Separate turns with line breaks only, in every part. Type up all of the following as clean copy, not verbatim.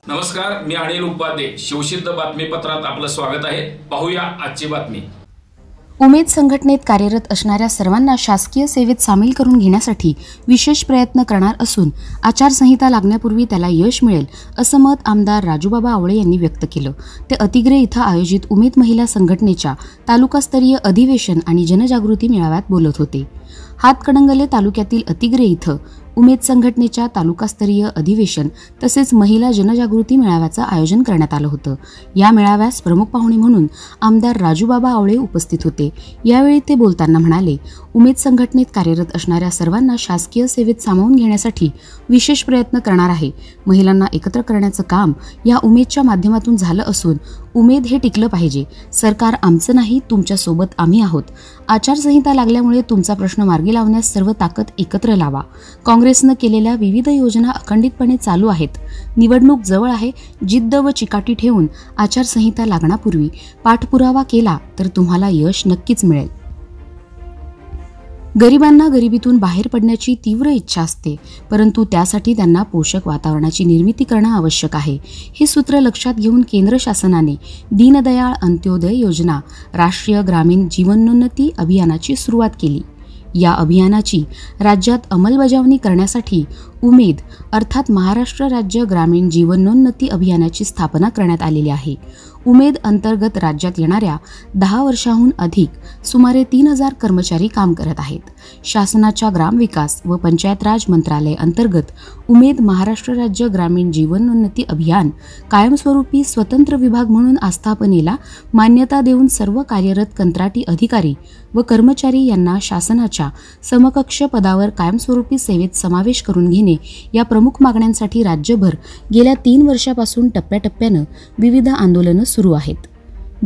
नमस्कार, मी अनिल उपाध्ये. शिवसिद्ध बातमीपत्रात आपलं स्वागत आहे. पाहूया आजची बातमी.
उमेद संघटनेत कार्यरत असणाऱ्या सर्वांना शासकीय सेवेत सामील करून घेण्यासाठी विशेष प्रयत्न करणार असून आचारसंहिता लागण्यापूर्वी त्याला यश मिळेल असं मत आमदार राजूबाबा आवळे यांनी व्यक्त केलं. ते अतिग्रे इथं आयोजित उमेद महिला संघटनेच्या तालुकास्तरीय अधिवेशन आणि जनजागृती मेळाव्यात बोलत होते. हातकणंगले तालुक्यातील अतिग्रे इथं उमेद संघटनेच्या तालुकास्तरीय अधिवेशन तसेच महिला जनजागृती मेळाव्याचं आयोजन करण्यात आलं होतं. या मेळाव्यास प्रमुख पाहुणे म्हणून आमदार राजूबाबा आवळे उपस्थित होते. यावेळी ते बोलताना म्हणाले, उमेद संघटनेत कार्यरत असणाऱ्या सर्वांना शासकीय सेवेत सामावून घेण्यासाठी विशेष प्रयत्न करणार आहे. महिलांना एकत्र करण्याचं काम या उमेदच्या माध्यमातून झालं असून उमेद हे टिकलं पाहिजे. सरकार आमचं नाही, तुमच्या सोबत आम्ही आहोत. आचारसंहिता लागल्यामुळे तुमचा प्रश्न मार्गी लावण्यास सर्व ताकद एकत्र लावा. काँग्रेसनं केलेल्या विविध योजना अखंडितपणे चालू आहेत. निवडणूक जवळ आहे. जिद्द व चिकाटी ठेवून आचारसंहिता लागण्यापूर्वी पाठपुरावा केला तर तुम्हाला यश नक्कीच मिळेल. गरिबांना गरिबीतून बाहेर पडण्याची तीव्र इच्छा असते, परंतु त्यासाठी त्यांना पोषक वातावरणाची निर्मिती करणं आवश्यक आहे. हे सूत्र लक्षात घेऊन केंद्र शासनाने दीनदयाळ अंत्योदय योजना राष्ट्रीय ग्रामीण जीवनोन्नती अभियानाची सुरुवात केली. या अभियानाची राज्यात अंमलबजावणी करण्यासाठी उमेद अर्थात महाराष्ट्र राज्य ग्रामीण जीवनोन्नती अभियानाची स्थापना करण्यात आलेली आहे. उमेद अंतर्गत राज्यात येणाऱ्या 10 वर्षांहून अधिक सुमारे 3000 कर्मचारी काम करत आहेत. शासनाच्या ग्रामविकास व पंचायत राज मंत्रालय अंतर्गत उमेद महाराष्ट्र राज्य ग्रामीण जीवनोन्नती अभियान कायमस्वरूपी स्वतंत्र विभाग म्हणून आस्थापनेला मान्यता देऊन सर्व कार्यरत कंत्राटी अधिकारी व कर्मचारी यांना शासनाच्या समकक्ष पदावर कायमस्वरूपी सेवेत समावेश करून घेणे या प्रमुख मागण्यांसाठी राज्यभर गेल्या 3 वर्षापासून टप्प्याटप्प्यानं विविध आंदोलनं सुरू आहेत.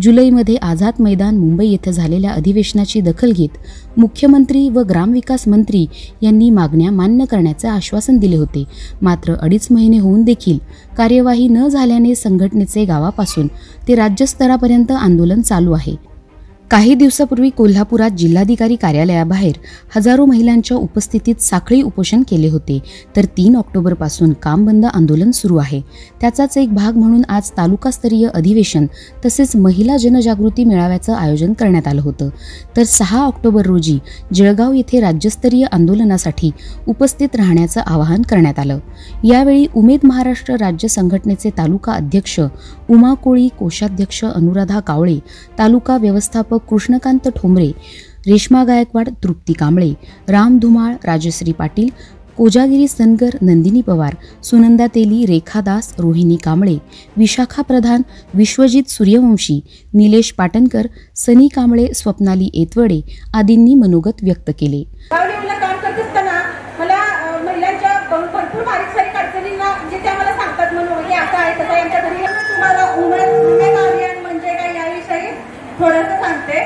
जुलैमध्ये आझाद मैदान मुंबई येथे झालेल्या अधिवेशनाची दखल घेत मुख्यमंत्री व ग्रामविकास मंत्री यांनी मागण्या मान्य करण्याचे आश्वासन दिले होते. मात्र 2.5 महिने होऊन देखील कार्यवाही न झाल्याने संघटनेचे गावापासून ते राज्यस्तरापर्यंत आंदोलन चालू आहे. काही दिवसापूर्वी कोल्हापुरात जिल्हाधिकारी कार्यालयाबाहेर हजारो महिलांच्या उपस्थितीत साखळी उपोषण केले होते. तर 3 ऑक्टोबरपासून काम बंद आंदोलन सुरू आहे. त्याचाच एक भाग म्हणून आज तालुकास्तरीय अधिवेशन तसेच महिला जनजागृती मेळाव्याचं आयोजन करण्यात आलं होतं. तर 6 ऑक्टोबर रोजी जळगाव येथे राज्यस्तरीय आंदोलनासाठी उपस्थित राहण्याचं आवाहन करण्यात आलं. यावेळी उमेद महाराष्ट्र राज्य संघटनेचे तालुका अध्यक्ष उमा कोळी, कोषाध्यक्ष अनुराधा कावळे, तालुका व्यवस्थापक कृष्णकांत ठोंबरे, रेश्मा गायकवाड, तृप्ती कांबळे, राम धुमाळ, राजश्री पाटील, कोजागिरी सनगर, नंदिनी पवार, सुनंदा तेली, रेखा दास, रोहिणी कांबळे, विशाखा प्रधान, विश्वजित सूर्यवंशी, निलेश पाटणकर, सनी कांबळे, स्वप्नाली एतवडे आदींनी मनोगत व्यक्त केले.
थोडंसं सांगते.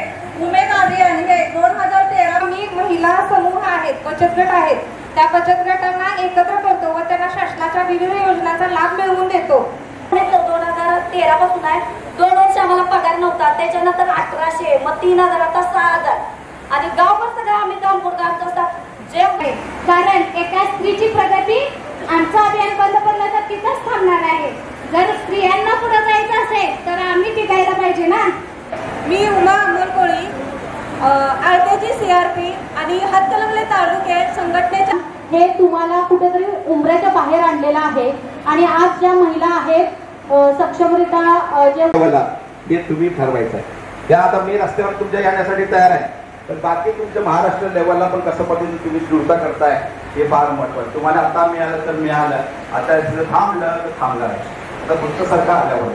उमेद अभियान हे 2013 मी महिला समूह आहेत, बचत गट आहेत, त्या बचत गटांना एकत्र करतो व त्यांना शासनाच्या विविध योजनांचा लाभ मिळवून देतो.
2013 पासून आहे. 2 वर्ष आम्हाला पगार नव्हता, त्याच्यानंतर 1800, मग 3000, आता 6000 आणि गावभर सगळं आम्ही काम करतो. आमचं असतात जे
कारण एका स्त्रीची प्रगती आमचं अभियान बंद पडलं तर तिथंच थांबणार आहे. जर स्त्रियांना पुढे जायचं असेल तर आम्ही टिकायला पाहिजे ना.
मी उमा अमोल कोळी, आळतेची CRP आणि हातकणंगले तालुक्यात संघटनेच्या
हे तुम्हाला कुठेतरी उंबऱ्याच्या बाहेर आणलेलं आहे आणि आज ज्या महिला आहेत सक्षमरित्या
जे तुम्ही ठरवायचं आहे त्या आता मी रस्त्यावर तुमच्या येण्यासाठी तयार आहे. पण बाकी तुमच्या महाराष्ट्र लेवलला पण कसं पद्धतीने तुम्ही सुरता करताय हे फार महत्त्वाचं. तुम्हाला आता मिळालं तर मिळालं, आता थांबलं तर थांबलं आहे. आता फक्त सरकार आल्यावर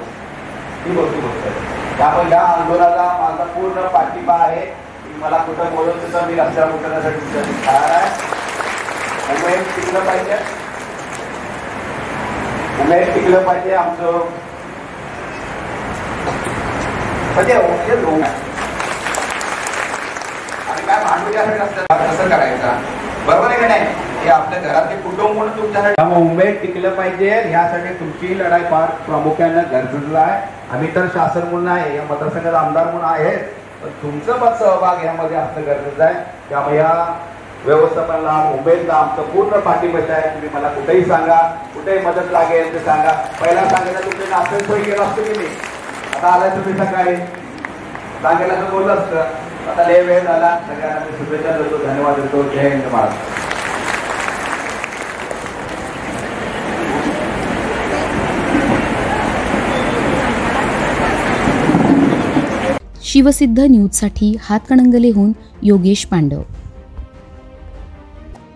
ही गोष्ट आहे. त्यामुळे या आंदोलनाला माझा पूर्ण पाठिंबा आहे. मला कुठं बोलवलं तर मी रस्त्यावर उतरण्यासाठी तुमच्याशी तयार आहे. उमेद टिकलं पाहिजे, उमेद टिकलं पाहिजे आमचं म्हणजे आणि काय भांडवल्यासाठी रस्त्यात कसं करायचं, बरोबर आहे का नाही? हे आपल्या घरातले कुटुंब म्हणून तुमच्यासाठी त्यामुळे उमेद टिकलं पाहिजे. यासाठी तुमची लढाई फार प्रामुख्यानं गरजेचं आहे. आम्ही तर शासन म्हणून आहे, या मतदारसंघाचा आमदार म्हणून आहे, पण तुमचं मत सहभाग यामध्ये असणं गरजेचं आहे. त्यामुळे या व्यवस्थापनाला, उमेदला आमचं पूर्ण पाठिंबा आहे. तुम्ही मला कुठेही सांगा, कुठेही मदत लागेल ते सांगा. पहिला सांगायला तुमचे नाश्ते सोय केलं असतं की मी, आता आलाय तुम्ही सकाळी सांगायला तर बोललं असतं. आता लय वेळ झाला. सगळ्यांना मी शुभेच्छा देतो, धन्यवाद देतो. जय हिंद महाराष्ट्र.
शिवसिद्ध न्यूजसाठी हातकणंगलेहून योगेश पांडव.